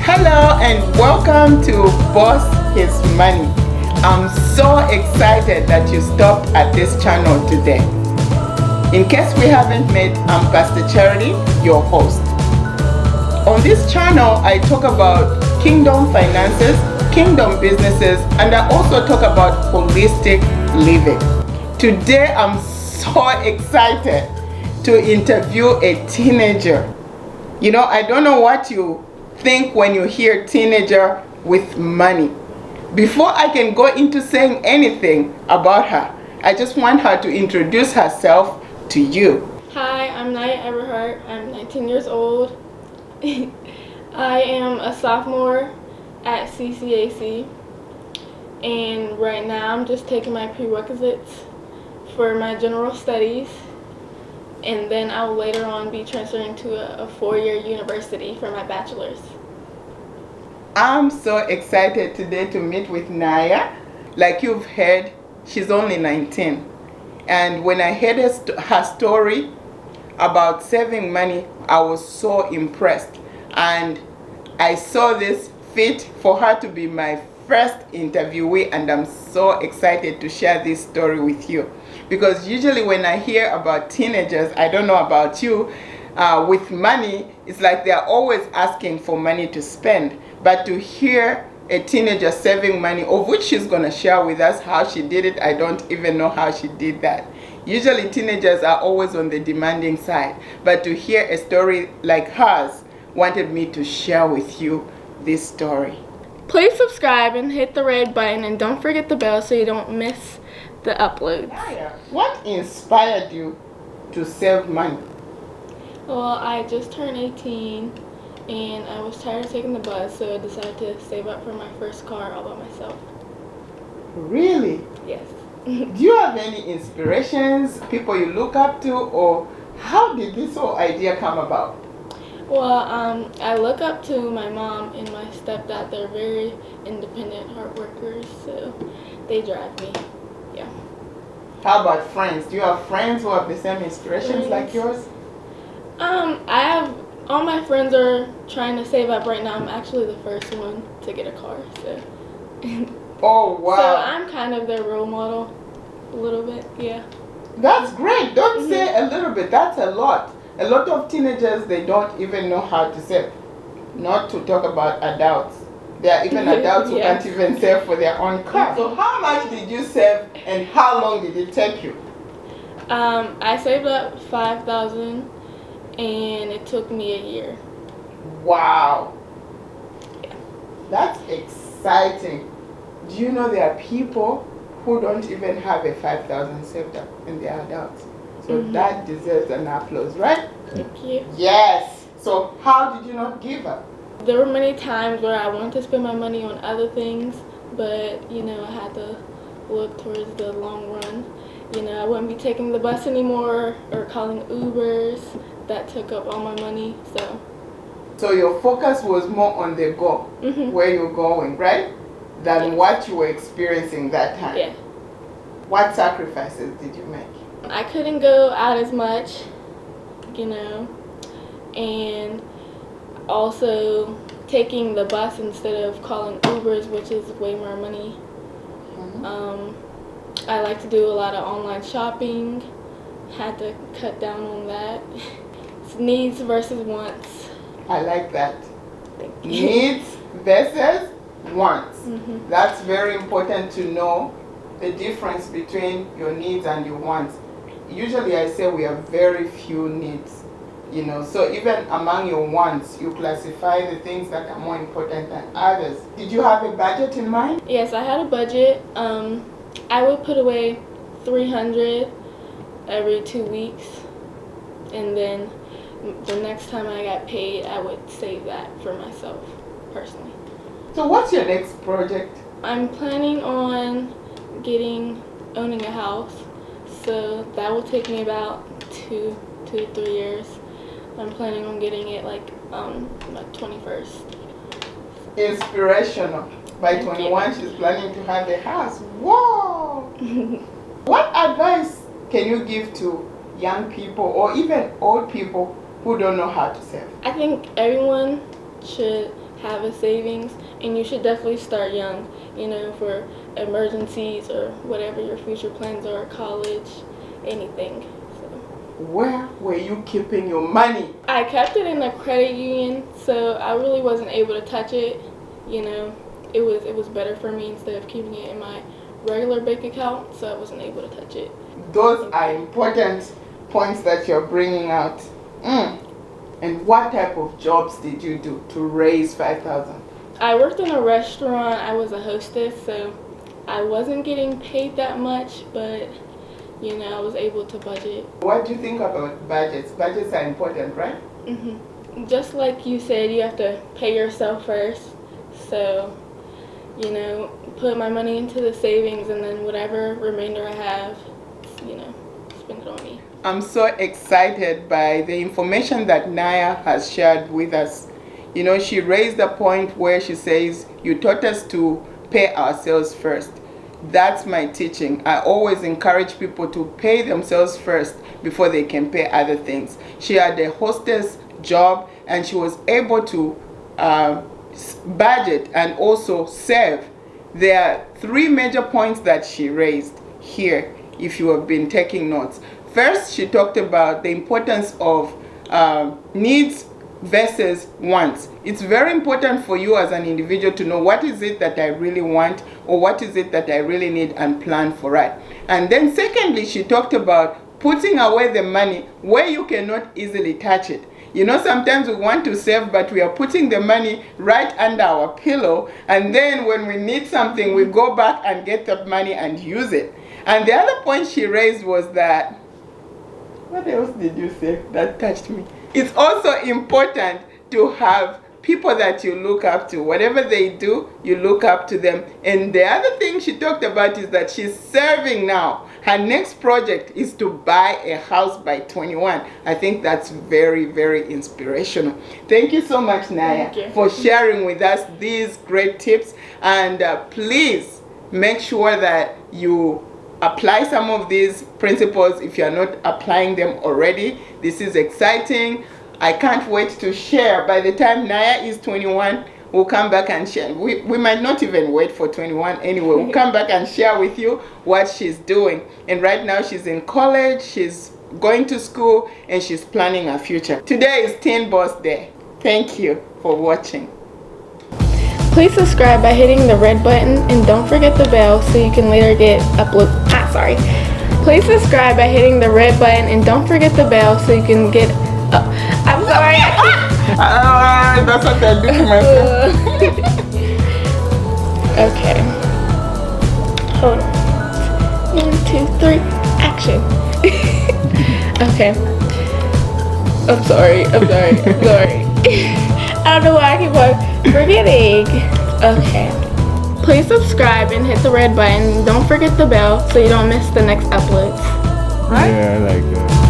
Hello and welcome to Boss His Money. I'm so excited that you stopped at this channel today. In case we haven't met, I'm Pastor Charity, your host. On this channel, I talk about kingdom finances, kingdom businesses, and I also talk about holistic living. Today, I'm so excited to interview a teenager. You know, I don't know what you think when you hear teenager with money. Before I can go into saying anything about her, I just want her to introduce herself to you. Hi, I'm Naya. I'm 19 years old. I am a sophomore at CCAC, and right now I'm just taking my prerequisites for my general studies, and then I will later on be transferring to a four-year university for my bachelor's. I'm so excited today to meet with Naya. Like you've heard, she's only 19. And when I heard her story about saving money, I was so impressed. And I saw this fit for her to be my first interviewee, and I'm so excited to share this story with you. Because usually when I hear about teenagers, I don't know about you, with money, it's like they're always asking for money to spend. But to hear a teenager saving money, of which she's going to share with us how she did it, I don't even know how she did that. Usually teenagers are always on the demanding side. But to hear a story like hers wanted me to share with you this story. Please subscribe and hit the red button, and don't forget the bell so you don't miss the uploads. Naya, what inspired you to save money? Well, I just turned 18 and I was tired of taking the bus, so I decided to save up for my first car all by myself. Really? Yes. Do you have any inspirations, people you look up to, or how did this whole idea come about? Well, I look up to my mom and my stepdad. They're very independent, hard workers, so they drive me. Yeah. How about friends? Do you have friends who have the same inspirations like yours? I have, all my friends are trying to save up right now. I'm actually the first one to get a car, so. Oh, wow. So I'm kind of their role model, a little bit, yeah. That's great. Don't say a little bit. That's a lot. A lot of teenagers, they don't even know how to save. Not to talk about adults. There are even adults who Yes. can't even save for their own car. So how much did you save and how long did it take you? I saved up $5,000 and it took me a year. Wow. Yeah. That's exciting. Do you know there are people who don't even have a 5,000 saved up and they are adults? So that deserves an applause, right? Thank you. Yes. So how did you not give up? There were many times where I wanted to spend my money on other things, but you know, I had to look towards the long run. You know, I wouldn't be taking the bus anymore or calling Ubers. That took up all my money, so. So your focus was more on the goal, where you're going, right? Than what you were experiencing that time. Yeah. What sacrifices did you make? I couldn't go out as much, you know, and also taking the bus instead of calling Ubers, which is way more money. I like to do a lot of online shopping. Had to cut down on that. It's needs versus wants. I like that. Thank you. Needs versus wants. That's very important to know the difference between your needs and your wants. Usually I say we have very few needs, you know, so even among your wants, you classify the things that are more important than others. Did you have a budget in mind? Yes, I had a budget. I would put away $300 every 2 weeks, and then the next time I got paid, I would save that for myself personally. So what's your next project? I'm planning on owning a house, so that will take me about 2 to 3 years. I'm planning on getting it like my 21st. Inspirational. By 21, she's planning to have a house. Whoa! What advice can you give to young people or even old people who don't know how to save? I think everyone should have a savings, and you should definitely start young, you know, for emergencies or whatever your future plans are, college, anything. So. Where were you keeping your money? I kept it in a credit union, so I really wasn't able to touch it. You know, it was better for me instead of keeping it in my regular bank account, so I wasn't able to touch it. Those are important points that you're bringing out. And what type of jobs did you do to raise 5,000? I worked in a restaurant. I was a hostess, so I wasn't getting paid that much, but you know, I was able to budget. What do you think about budgets? Budgets are important, right? Just like you said, you have to pay yourself first. So, you know, put my money into the savings, and then whatever remainder I have, you know, spend it on me. I'm so excited by the information that Naya has shared with us. You know, she raised a point where she says, you taught us to pay ourselves first. That's my teaching. I always encourage people to pay themselves first before they can pay other things. She had a hostess job, and she was able to budget and also save. There are 3 major points that she raised here, if you have been taking notes. First, she talked about the importance of needs versus wants. It's very important for you as an individual to know what is it that I really want, or what is it that I really need, and plan for it. And then secondly, she talked about putting away the money where you cannot easily touch it. You know, sometimes we want to save, but we are putting the money right under our pillow, and then when we need something, we go back and get that money and use it. And the other point she raised was that, what else did you say that touched me? It's also important to have people that you look up to. Whatever they do, you look up to them. And the other thing she talked about is that she's serving now. Her next project is to buy a house by 21. I think that's very, very inspirational. Thank you so much, Naya, for sharing with us these great tips. And please make sure that you apply some of these principles if you are not applying them already. This is exciting. I can't wait to share. By the time Naya is 21, we'll come back and share. We might not even wait for 21 anyway. We'll come back and share with you what she's doing. And right now she's in college, she's going to school, and she's planning her future. Today is Teen Boss Day. Thank you for watching. Please subscribe by hitting the red button, and don't forget the bell so you can later get Please subscribe by hitting the red button, and don't forget the bell so you can get I'm sorry. That's what I do to myself. Okay. Hold on. 1, 2, 3, action. Okay. I'm sorry. I don't know why I keep on forgetting. Okay. Please subscribe and hit the red button. Don't forget the bell so you don't miss the next uploads. Right? Yeah, I like that.